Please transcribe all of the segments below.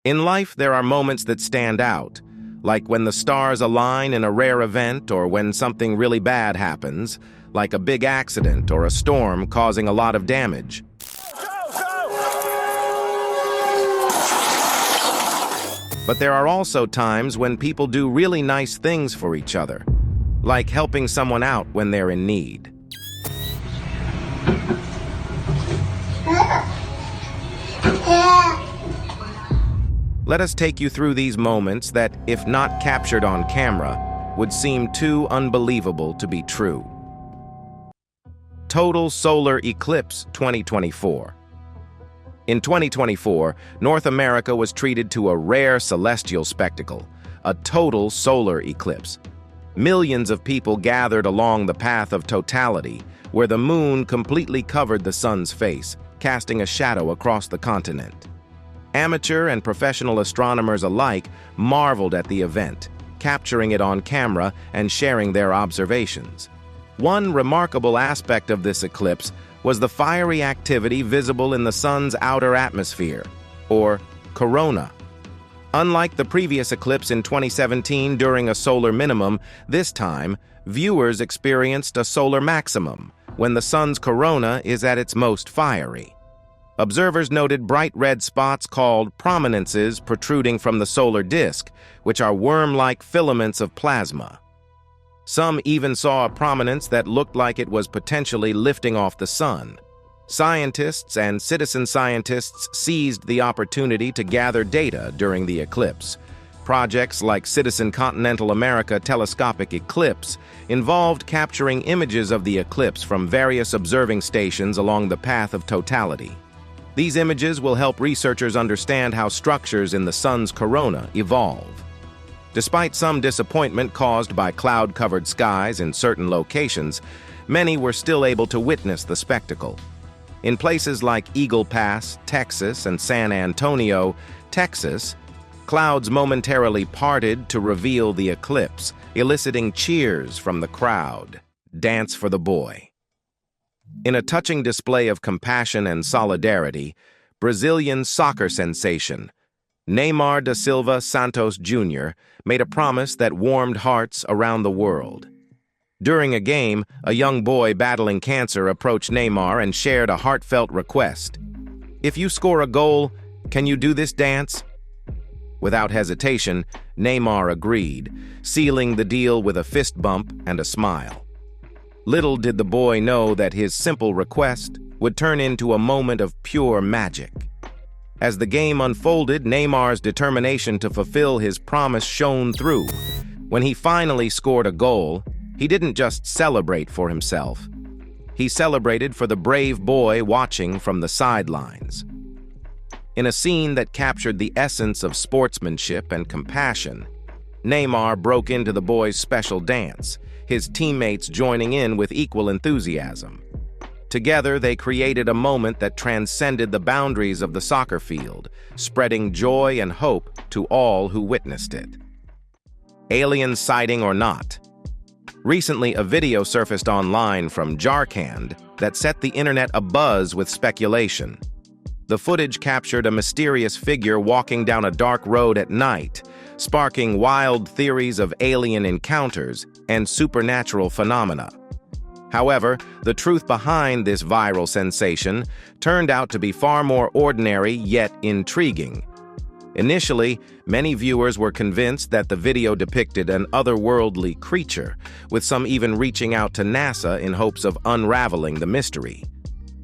In life, there are moments that stand out, like when the stars align in a rare event or when something really bad happens, like a big accident or a storm causing a lot of damage. But there are also times when people do really nice things for each other, like helping someone out when they're in need. Let us take you through these moments that, if not captured on camera, would seem too unbelievable to be true. Total solar eclipse 2024. In 2024, North America was treated to a rare celestial spectacle, a total solar eclipse. Millions of people gathered along the path of totality, where the moon completely covered the sun's face, casting a shadow across the continent. Amateur and professional astronomers alike marveled at the event, capturing it on camera and sharing their observations. One remarkable aspect of this eclipse was the fiery activity visible in the sun's outer atmosphere, or corona. Unlike the previous eclipse in 2017 during a solar minimum, this time, viewers experienced a solar maximum, when the sun's corona is at its most fiery. Observers noted bright red spots called prominences protruding from the solar disk, which are worm-like filaments of plasma. Some even saw a prominence that looked like it was potentially lifting off the sun. Scientists and citizen scientists seized the opportunity to gather data during the eclipse. Projects like Citizen Continental America Telescopic Eclipse involved capturing images of the eclipse from various observing stations along the path of totality. These images will help researchers understand how structures in the sun's corona evolve. Despite some disappointment caused by cloud-covered skies in certain locations, many were still able to witness the spectacle. In places like Eagle Pass, Texas, and San Antonio, Texas, clouds momentarily parted to reveal the eclipse, eliciting cheers from the crowd. Dance for the boy. In a touching display of compassion and solidarity, Brazilian soccer sensation Neymar da Silva Santos Jr. made a promise that warmed hearts around the world. During a game, a young boy battling cancer approached Neymar and shared a heartfelt request. "If you score a goal, can you do this dance?" Without hesitation, Neymar agreed, sealing the deal with a fist bump and a smile. Little did the boy know that his simple request would turn into a moment of pure magic. As the game unfolded, Neymar's determination to fulfill his promise shone through. When he finally scored a goal, he didn't just celebrate for himself. He celebrated for the brave boy watching from the sidelines. In a scene that captured the essence of sportsmanship and compassion, Neymar broke into the boy's special dance, his teammates joining in with equal enthusiasm. Together, they created a moment that transcended the boundaries of the soccer field, spreading joy and hope to all who witnessed it. Alien sighting or not? Recently, a video surfaced online from Jharkhand that set the internet abuzz with speculation. The footage captured a mysterious figure walking down a dark road at night, sparking wild theories of alien encounters and supernatural phenomena. However, the truth behind this viral sensation turned out to be far more ordinary yet intriguing. Initially, many viewers were convinced that the video depicted an otherworldly creature, with some even reaching out to NASA in hopes of unraveling the mystery.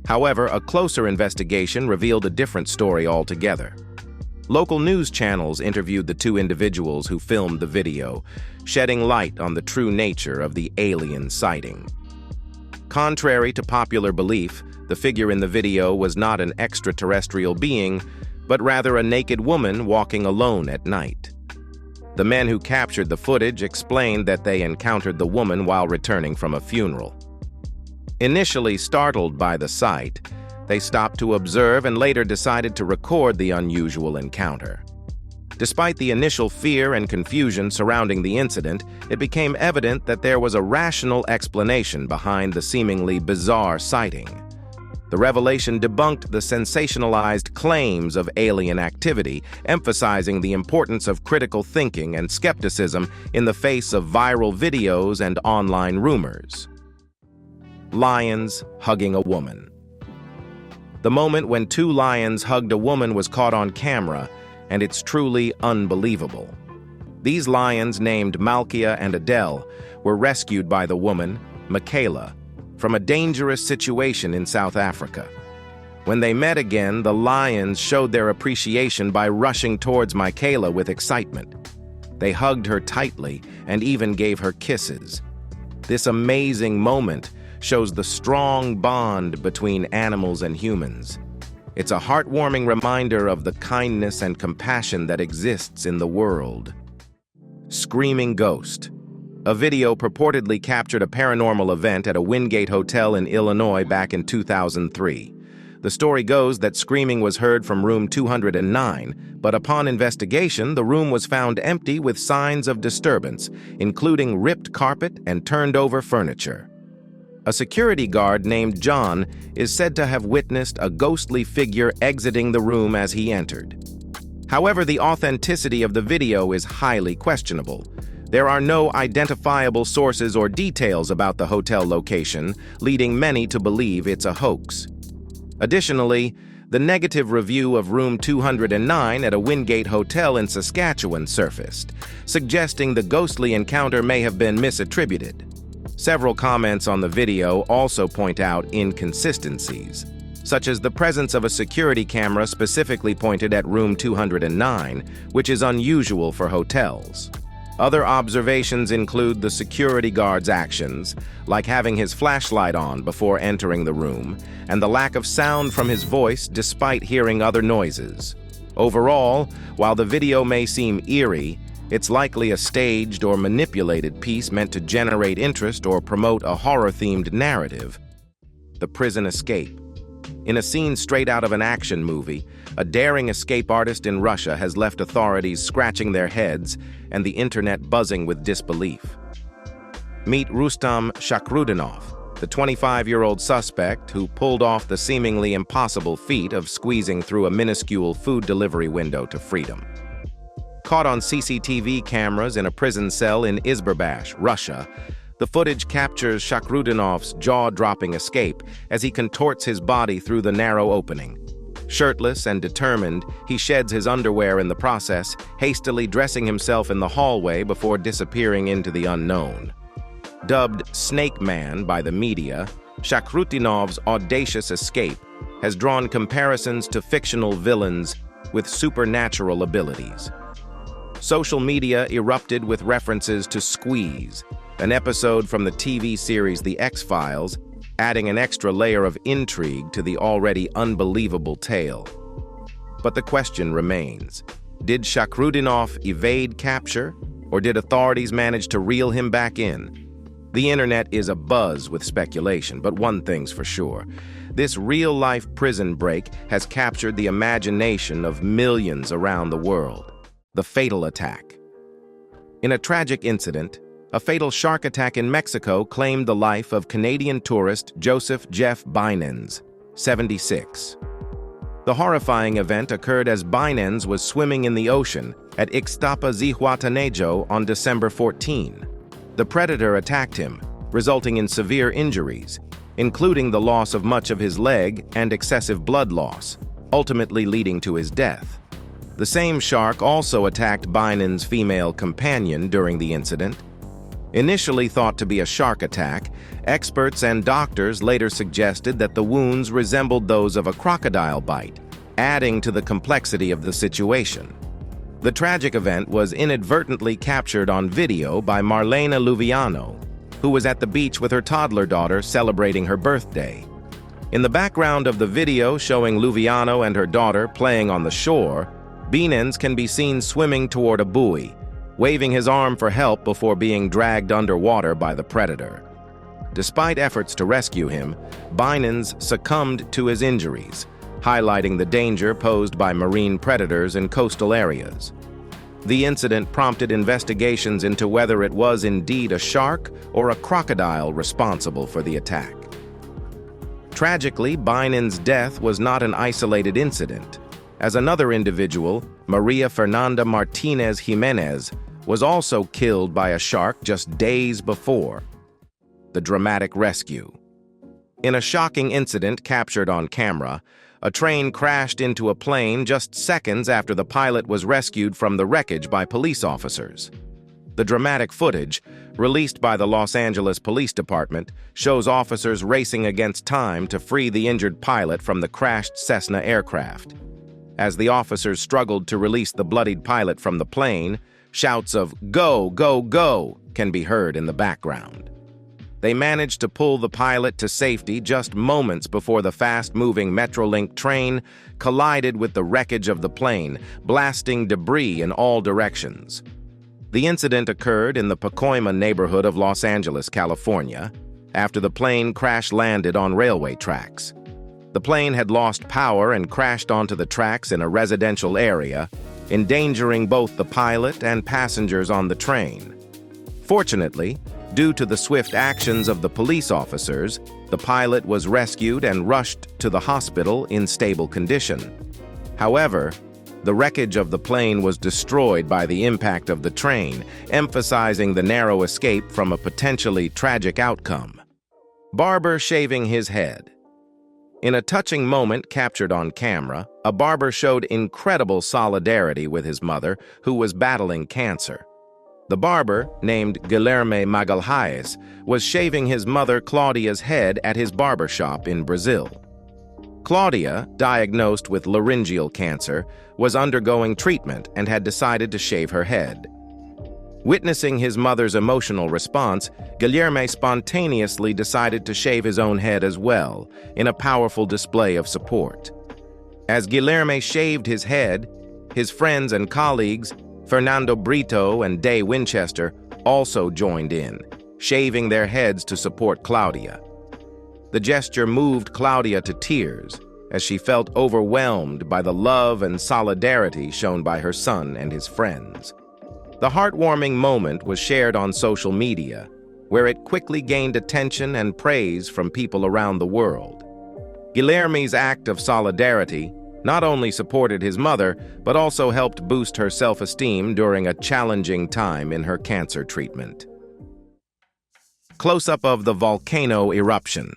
However, a closer investigation revealed a different story altogether. Local news channels interviewed the two individuals who filmed the video, shedding light on the true nature of the alien sighting. Contrary to popular belief, the figure in the video was not an extraterrestrial being, but rather a naked woman walking alone at night. The men who captured the footage explained that they encountered the woman while returning from a funeral. Initially startled by the sight, they stopped to observe and later decided to record the unusual encounter. Despite the initial fear and confusion surrounding the incident, it became evident that there was a rational explanation behind the seemingly bizarre sighting. The revelation debunked the sensationalized claims of alien activity, emphasizing the importance of critical thinking and skepticism in the face of viral videos and online rumors. Lions hugging a woman. The moment when two lions hugged a woman was caught on camera, and it's truly unbelievable. These lions, named Malkia and Adele, were rescued by the woman, Michaela, from a dangerous situation in South Africa. When they met again, the lions showed their appreciation by rushing towards Michaela with excitement. They hugged her tightly and even gave her kisses. This amazing moment shows the strong bond between animals and humans. It's a heartwarming reminder of the kindness and compassion that exists in the world. Screaming ghost. A video purportedly captured a paranormal event at a Wingate hotel in Illinois back in 2003. The story goes that screaming was heard from room 209, but upon investigation, the room was found empty with signs of disturbance, including ripped carpet and turned-over furniture. A security guard named John is said to have witnessed a ghostly figure exiting the room as he entered. However, the authenticity of the video is highly questionable. There are no identifiable sources or details about the hotel location, leading many to believe it's a hoax. Additionally, the negative review of room 209 at a Wingate hotel in Saskatchewan surfaced, suggesting the ghostly encounter may have been misattributed. Several comments on the video also point out inconsistencies, such as the presence of a security camera specifically pointed at room 209, which is unusual for hotels. Other observations include the security guard's actions, like having his flashlight on before entering the room, and the lack of sound from his voice despite hearing other noises. Overall, while the video may seem eerie, it's likely a staged or manipulated piece meant to generate interest or promote a horror-themed narrative. The prison escape. In a scene straight out of an action movie, a daring escape artist in Russia has left authorities scratching their heads and the internet buzzing with disbelief. Meet Rustam Shakrudinov, the 25-year-old suspect who pulled off the seemingly impossible feat of squeezing through a minuscule food delivery window to freedom. Caught on CCTV cameras in a prison cell in Izberbash, Russia, the footage captures Shakrudinov's jaw-dropping escape as he contorts his body through the narrow opening. Shirtless and determined, he sheds his underwear in the process, hastily dressing himself in the hallway before disappearing into the unknown. Dubbed Snake Man by the media, Shakrutinov's audacious escape has drawn comparisons to fictional villains with supernatural abilities. Social media erupted with references to Squeeze, an episode from the TV series The X-Files, adding an extra layer of intrigue to the already unbelievable tale. But the question remains, did Shakrudinov evade capture, or did authorities manage to reel him back in? The internet is abuzz with speculation, but one thing's for sure. This real-life prison break has captured the imagination of millions around the world. The fatal attack. In a tragic incident, a fatal shark attack in Mexico claimed the life of Canadian tourist Joseph Jeff Binens, 76. The horrifying event occurred as Binens was swimming in the ocean at Ixtapa Zihuatanejo on December 14. The predator attacked him, resulting in severe injuries, including the loss of much of his leg and excessive blood loss, ultimately leading to his death. The same shark also attacked Binens' female companion during the incident. Initially thought to be a shark attack, experts and doctors later suggested that the wounds resembled those of a crocodile bite, adding to the complexity of the situation. The tragic event was inadvertently captured on video by Marlena Luviano, who was at the beach with her toddler daughter celebrating her birthday. In the background of the video showing Luviano and her daughter playing on the shore, Binens can be seen swimming toward a buoy, waving his arm for help before being dragged underwater by the predator. Despite efforts to rescue him, Binens succumbed to his injuries, highlighting the danger posed by marine predators in coastal areas. The incident prompted investigations into whether it was indeed a shark or a crocodile responsible for the attack. Tragically, Bynen's death was not an isolated incident, as another individual, Maria Fernanda Martinez Jimenez, was also killed by a shark just days before. The dramatic rescue. In a shocking incident captured on camera, a train crashed into a plane just seconds after the pilot was rescued from the wreckage by police officers. The dramatic footage, released by the Los Angeles Police Department, shows officers racing against time to free the injured pilot from the crashed Cessna aircraft. As the officers struggled to release the bloodied pilot from the plane, shouts of "Go, go, go" can be heard in the background. They managed to pull the pilot to safety just moments before the fast-moving Metrolink train collided with the wreckage of the plane, blasting debris in all directions. The incident occurred in the Pacoima neighborhood of Los Angeles, California, after the plane crash-landed on railway tracks. The plane had lost power and crashed onto the tracks in a residential area, endangering both the pilot and passengers on the train. Fortunately, due to the swift actions of the police officers, the pilot was rescued and rushed to the hospital in stable condition. However, the wreckage of the plane was destroyed by the impact of the train, emphasizing the narrow escape from a potentially tragic outcome. Barber shaving his head. In a touching moment captured on camera, a barber showed incredible solidarity with his mother, who was battling cancer. The barber, named Guilherme Magalhães, was shaving his mother Claudia's head at his barbershop in Brazil. Claudia, diagnosed with laryngeal cancer, was undergoing treatment and had decided to shave her head. Witnessing his mother's emotional response, Guilherme spontaneously decided to shave his own head as well, in a powerful display of support. As Guilherme shaved his head, his friends and colleagues, Fernando Brito and Day Winchester, also joined in, shaving their heads to support Claudia. The gesture moved Claudia to tears as she felt overwhelmed by the love and solidarity shown by her son and his friends. The heartwarming moment was shared on social media, where it quickly gained attention and praise from people around the world. Guilherme's act of solidarity not only supported his mother, but also helped boost her self-esteem during a challenging time in her cancer treatment. Close-up of the volcano eruption.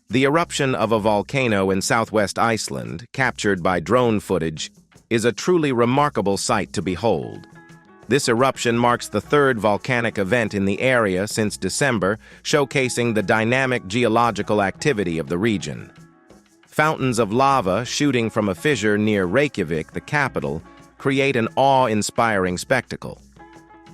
The eruption of a volcano in southwest Iceland, captured by drone footage, is a truly remarkable sight to behold. This eruption marks the third volcanic event in the area since December, showcasing the dynamic geological activity of the region. Fountains of lava shooting from a fissure near Reykjavik, the capital, create an awe-inspiring spectacle.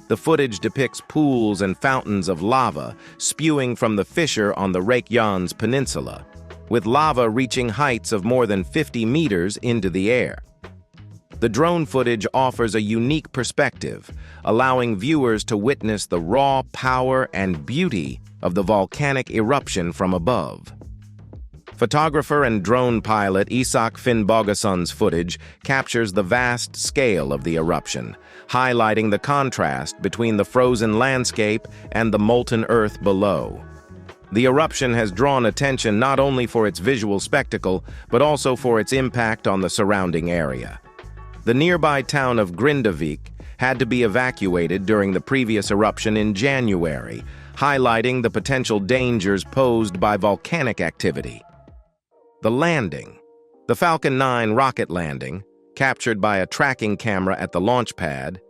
The footage depicts pools and fountains of lava spewing from the fissure on the Reykjanes Peninsula, with lava reaching heights of more than 50 meters into the air. The drone footage offers a unique perspective, allowing viewers to witness the raw power and beauty of the volcanic eruption from above. Photographer and drone pilot Isak Finnbogason's footage captures the vast scale of the eruption, highlighting the contrast between the frozen landscape and the molten earth below. The eruption has drawn attention not only for its visual spectacle, but also for its impact on the surrounding area. The nearby town of Grindavik had to be evacuated during the previous eruption in January, highlighting the potential dangers posed by volcanic activity. The landing. The Falcon 9 rocket landing, captured by a tracking camera at the launch pad,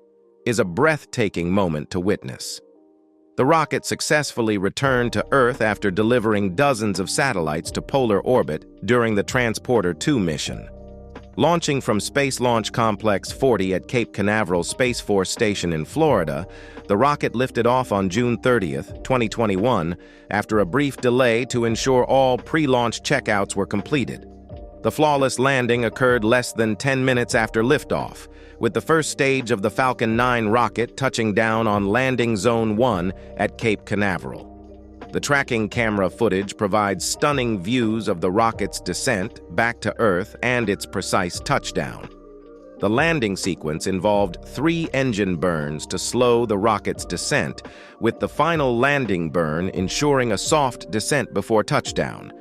is a breathtaking moment to witness. The rocket successfully returned to Earth after delivering dozens of satellites to polar orbit during the Transporter 2 mission. Launching from Space Launch Complex 40 at Cape Canaveral Space Force Station in Florida, the rocket lifted off on June 30, 2021, after a brief delay to ensure all pre-launch checkouts were completed. The flawless landing occurred less than 10 minutes after liftoff, with the first stage of the Falcon 9 rocket touching down on Landing Zone 1 at Cape Canaveral. The tracking camera footage provides stunning views of the rocket's descent back to Earth and its precise touchdown. The landing sequence involved 3 engine burns to slow the rocket's descent, with the final landing burn ensuring a soft descent before touchdown.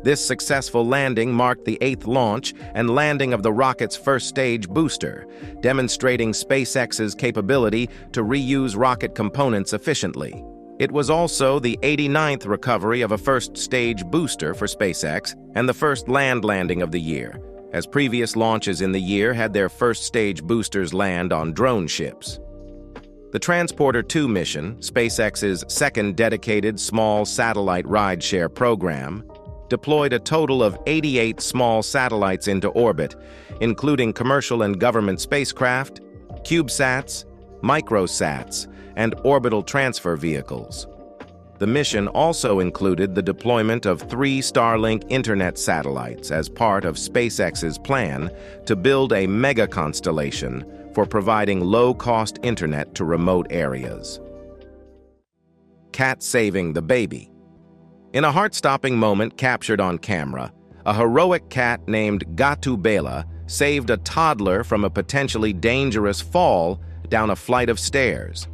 This successful landing marked the 8th launch and landing of the rocket's first stage booster, demonstrating SpaceX's capability to reuse rocket components efficiently. It was also the 89th recovery of a first-stage booster for SpaceX and the first land landing of the year, as previous launches in the year had their first-stage boosters land on drone ships. The Transporter-2 mission, SpaceX's second dedicated small satellite rideshare program, deployed a total of 88 small satellites into orbit, including commercial and government spacecraft, CubeSats, microsats, and orbital transfer vehicles. The mission also included the deployment of 3 Starlink internet satellites as part of SpaceX's plan to build a mega-constellation for providing low-cost internet to remote areas. Cat saving the baby. In a heart-stopping moment captured on camera, a heroic cat named Gatubela saved a toddler from a potentially dangerous fall down a flight of stairs.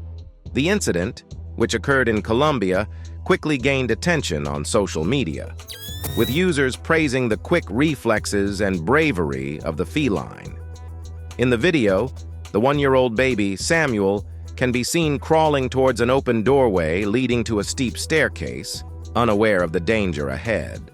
The incident, which occurred in Colombia, quickly gained attention on social media, with users praising the quick reflexes and bravery of the feline. In the video, the 1-year-old baby, Samuel, can be seen crawling towards an open doorway leading to a steep staircase, unaware of the danger ahead.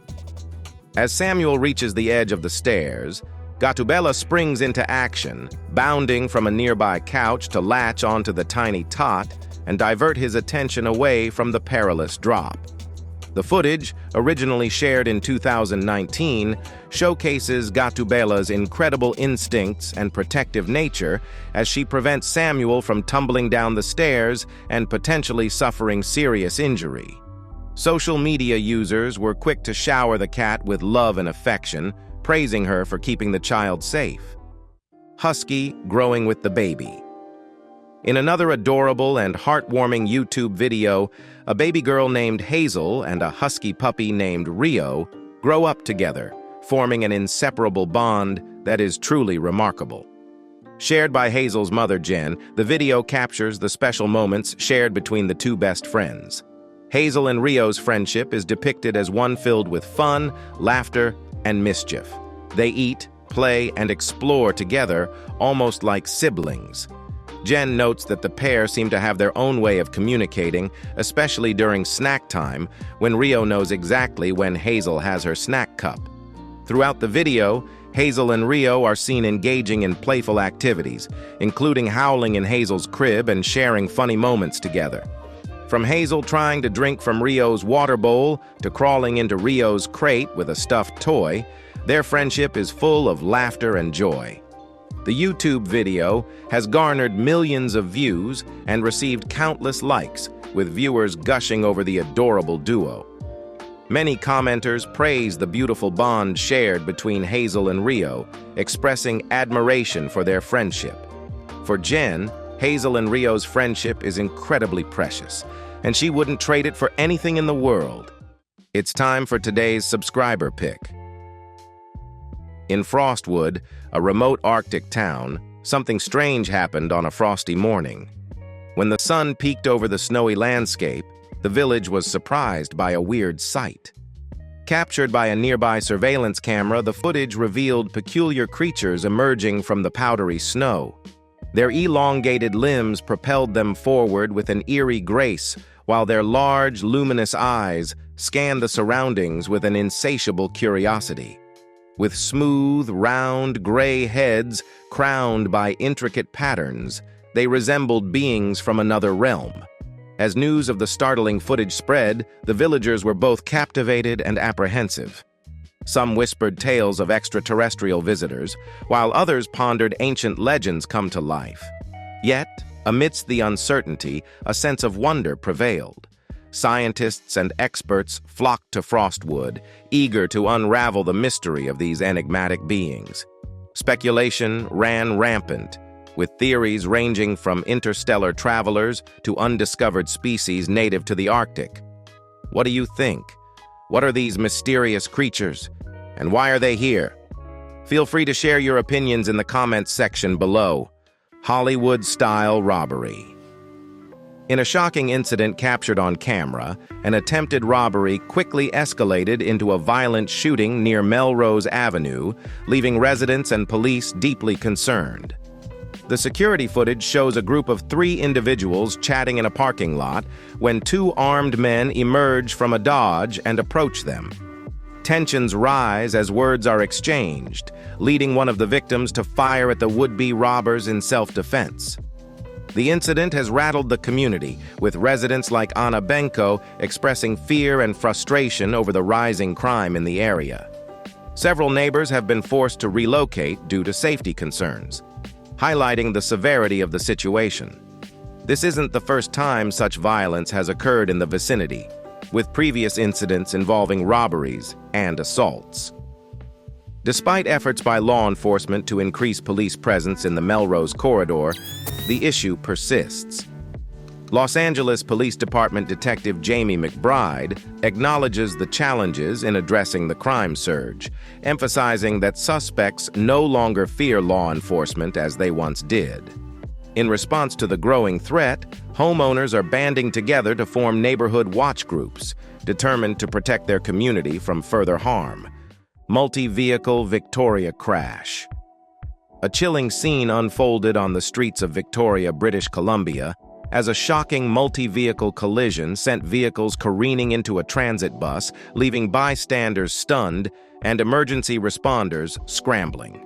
As Samuel reaches the edge of the stairs, Gatubela springs into action, bounding from a nearby couch to latch onto the tiny tot and divert his attention away from the perilous drop. The footage, originally shared in 2019, showcases Gatubela's incredible instincts and protective nature as she prevents Samuel from tumbling down the stairs and potentially suffering serious injury. Social media users were quick to shower the cat with love and affection, praising her for keeping the child safe. Husky Growing with the baby. In another adorable and heartwarming YouTube video, a baby girl named Hazel and a husky puppy named Rio grow up together, forming an inseparable bond that is truly remarkable. Shared by Hazel's mother, Jen, the video captures the special moments shared between the two best friends. Hazel and Rio's friendship is depicted as one filled with fun, laughter, and mischief. They eat, play, and explore together, almost like siblings. Jen notes that the pair seem to have their own way of communicating, especially during snack time, when Rio knows exactly when Hazel has her snack cup. Throughout the video, Hazel and Rio are seen engaging in playful activities, including howling in Hazel's crib and sharing funny moments together. From Hazel trying to drink from Rio's water bowl to crawling into Rio's crate with a stuffed toy, their friendship is full of laughter and joy. The YouTube video has garnered millions of views and received countless likes, with viewers gushing over the adorable duo. Many commenters praise the beautiful bond shared between Hazel and Rio, expressing admiration for their friendship. For Jen, Hazel and Rio's friendship is incredibly precious, and she wouldn't trade it for anything in the world. It's time for today's subscriber pick. In Frostwood, a remote Arctic town, something strange happened on a frosty morning. When the sun peeked over the snowy landscape, the village was surprised by a weird sight. Captured by a nearby surveillance camera, the footage revealed peculiar creatures emerging from the powdery snow. Their elongated limbs propelled them forward with an eerie grace, while their large, luminous eyes scanned the surroundings with an insatiable curiosity. With smooth, round, gray heads crowned by intricate patterns, they resembled beings from another realm. As news of the startling footage spread, the villagers were both captivated and apprehensive. Some whispered tales of extraterrestrial visitors, while others pondered ancient legends come to life. Yet, amidst the uncertainty, a sense of wonder prevailed. Scientists and experts flocked to Frostwood, eager to unravel the mystery of these enigmatic beings. Speculation ran rampant, with theories ranging from interstellar travelers to undiscovered species native to the Arctic. What do you think? What are these mysterious creatures? And why are they here? Feel free to share your opinions in the comments section below. Hollywood-style robbery. In a shocking incident captured on camera, an attempted robbery quickly escalated into a violent shooting near Melrose Avenue, leaving residents and police deeply concerned. The security footage shows a group of 3 individuals chatting in a parking lot when 2 armed men emerge from a Dodge and approach them. Tensions rise as words are exchanged, leading one of the victims to fire at the would-be robbers in self-defense. The incident has rattled the community, with residents like Anna Benko expressing fear and frustration over the rising crime in the area. Several neighbors have been forced to relocate due to safety concerns, highlighting the severity of the situation. This isn't the first time such violence has occurred in the vicinity, with previous incidents involving robberies and assaults. Despite efforts by law enforcement to increase police presence in the Melrose corridor, the issue persists. Los Angeles Police Department Detective Jamie McBride acknowledges the challenges in addressing the crime surge, emphasizing that suspects no longer fear law enforcement as they once did. In response to the growing threat, homeowners are banding together to form neighborhood watch groups, determined to protect their community from further harm. MultiVehicle Victoria crash. A chilling scene unfolded on the streets of Victoria, British Columbia, as a shocking multi-vehicle collision sent vehicles careening into a transit bus, leaving bystanders stunned and emergency responders scrambling.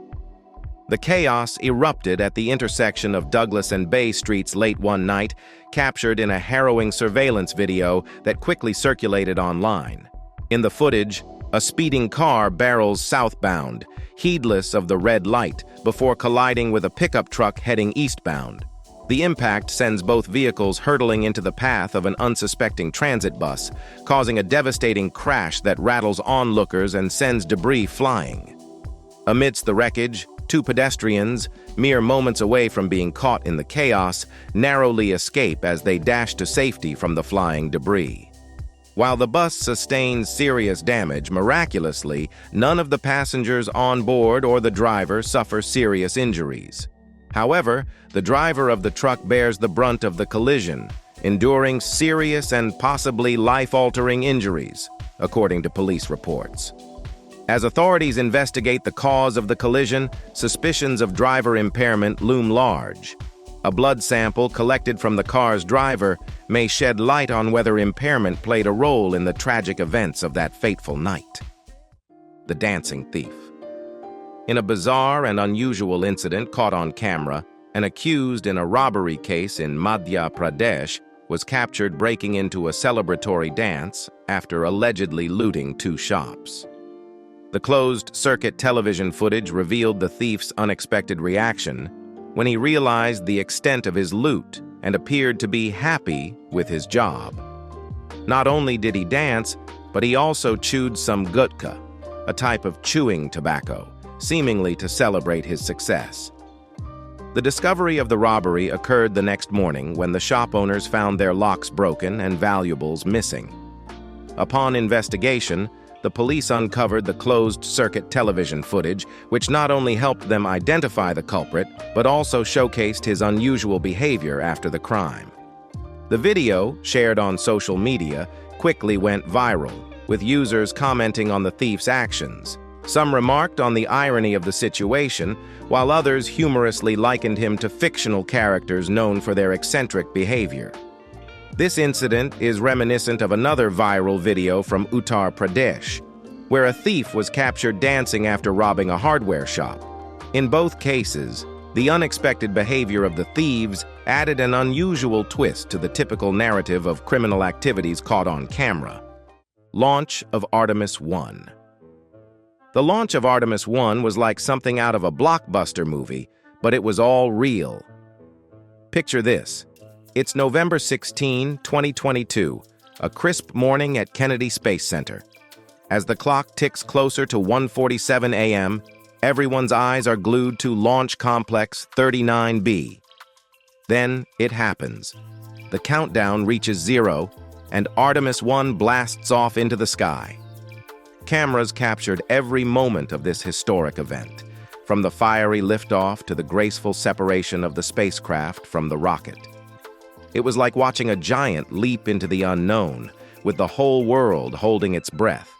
The chaos erupted at the intersection of Douglas and Bay Streets late one night, captured in a harrowing surveillance video that quickly circulated online. In the footage, a speeding car barrels southbound, heedless of the red light, before colliding with a pickup truck heading eastbound. The impact sends both vehicles hurtling into the path of an unsuspecting transit bus, causing a devastating crash that rattles onlookers and sends debris flying. Amidst the wreckage, 2 pedestrians, mere moments away from being caught in the chaos, narrowly escape as they dash to safety from the flying debris. While the bus sustains serious damage, miraculously, none of the passengers on board or the driver suffer serious injuries. However, the driver of the truck bears the brunt of the collision, enduring serious and possibly life-altering injuries, according to police reports. As authorities investigate the cause of the collision, suspicions of driver impairment loom large. A blood sample collected from the car's driver may shed light on whether impairment played a role in the tragic events of that fateful night. The dancing thief. In a bizarre and unusual incident caught on camera, an accused in a robbery case in Madhya Pradesh was captured breaking into a celebratory dance after allegedly looting 2 shops. The closed-circuit television footage revealed the thief's unexpected reaction when he realized the extent of his loot and appeared to be happy with his job. Not only did he dance, but he also chewed some gutka, a type of chewing tobacco, seemingly to celebrate his success. The discovery of the robbery occurred the next morning when the shop owners found their locks broken and valuables missing. Upon investigation, the police uncovered the closed-circuit television footage, which not only helped them identify the culprit, but also showcased his unusual behavior after the crime. The video, shared on social media, quickly went viral, with users commenting on the thief's actions. Some remarked on the irony of the situation, while others humorously likened him to fictional characters known for their eccentric behavior. This incident is reminiscent of another viral video from Uttar Pradesh, where a thief was captured dancing after robbing a hardware shop. In both cases, the unexpected behavior of the thieves added an unusual twist to the typical narrative of criminal activities caught on camera. Launch of Artemis 1. The launch of Artemis 1 was like something out of a blockbuster movie, but it was all real. Picture this. It's November 16, 2022, a crisp morning at Kennedy Space Center. As the clock ticks closer to 1:47 a.m., everyone's eyes are glued to Launch Complex 39B. Then it happens. The countdown reaches 0, and Artemis 1 blasts off into the sky. Cameras captured every moment of this historic event, from the fiery liftoff to the graceful separation of the spacecraft from the rocket. It was like watching a giant leap into the unknown, with the whole world holding its breath.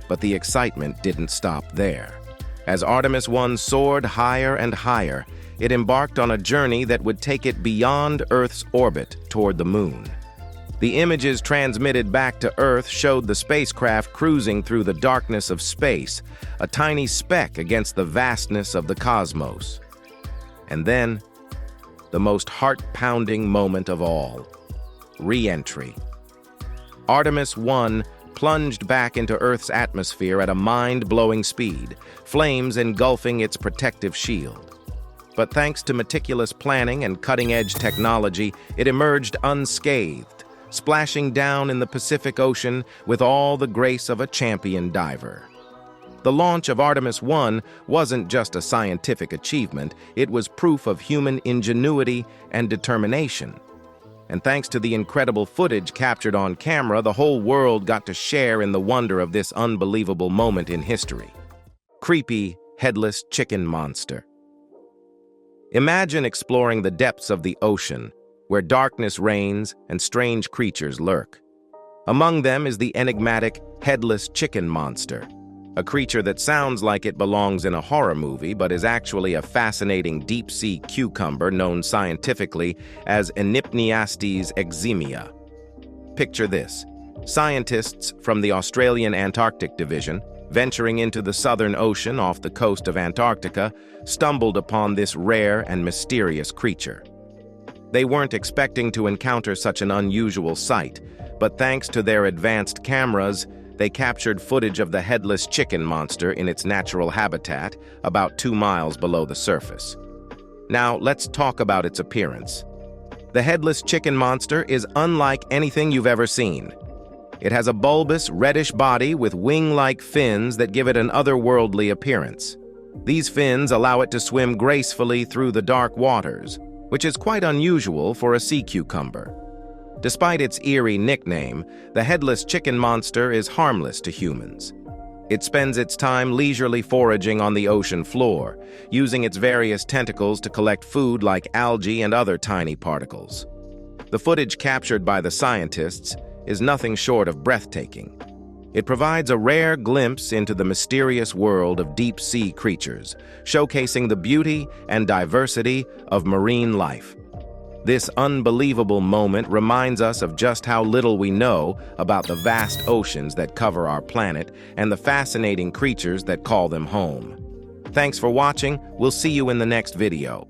But the excitement didn't stop there. As Artemis 1 soared higher and higher, it embarked on a journey that would take it beyond Earth's orbit toward the moon. The images transmitted back to Earth showed the spacecraft cruising through the darkness of space, a tiny speck against the vastness of the cosmos. And then, the most heart-pounding moment of all, re-entry. Artemis 1 plunged back into Earth's atmosphere at a mind-blowing speed, flames engulfing its protective shield. But thanks to meticulous planning and cutting-edge technology, it emerged unscathed, splashing down in the Pacific Ocean with all the grace of a champion diver. The launch of Artemis 1 wasn't just a scientific achievement, it was proof of human ingenuity and determination. And thanks to the incredible footage captured on camera, the whole world got to share in the wonder of this unbelievable moment in history. Creepy, headless chicken monster. Imagine exploring the depths of the ocean, where darkness reigns and strange creatures lurk. Among them is the enigmatic headless chicken monster, a creature that sounds like it belongs in a horror movie but is actually a fascinating deep-sea cucumber known scientifically as Enypniastes eximia. Picture this: scientists from the Australian Antarctic Division, venturing into the Southern Ocean off the coast of Antarctica, stumbled upon this rare and mysterious creature. They weren't expecting to encounter such an unusual sight, but thanks to their advanced cameras, they captured footage of the headless chicken monster in its natural habitat, about 2 miles below the surface. Now, let's talk about its appearance. The headless chicken monster is unlike anything you've ever seen. It has a bulbous, reddish body with wing-like fins that give it an otherworldly appearance. These fins allow it to swim gracefully through the dark waters, which is quite unusual for a sea cucumber. Despite its eerie nickname, the headless chicken monster is harmless to humans. It spends its time leisurely foraging on the ocean floor, using its various tentacles to collect food like algae and other tiny particles. The footage captured by the scientists is nothing short of breathtaking. It provides a rare glimpse into the mysterious world of deep-sea creatures, showcasing the beauty and diversity of marine life. This unbelievable moment reminds us of just how little we know about the vast oceans that cover our planet and the fascinating creatures that call them home. Thanks for watching. We'll see you in the next video.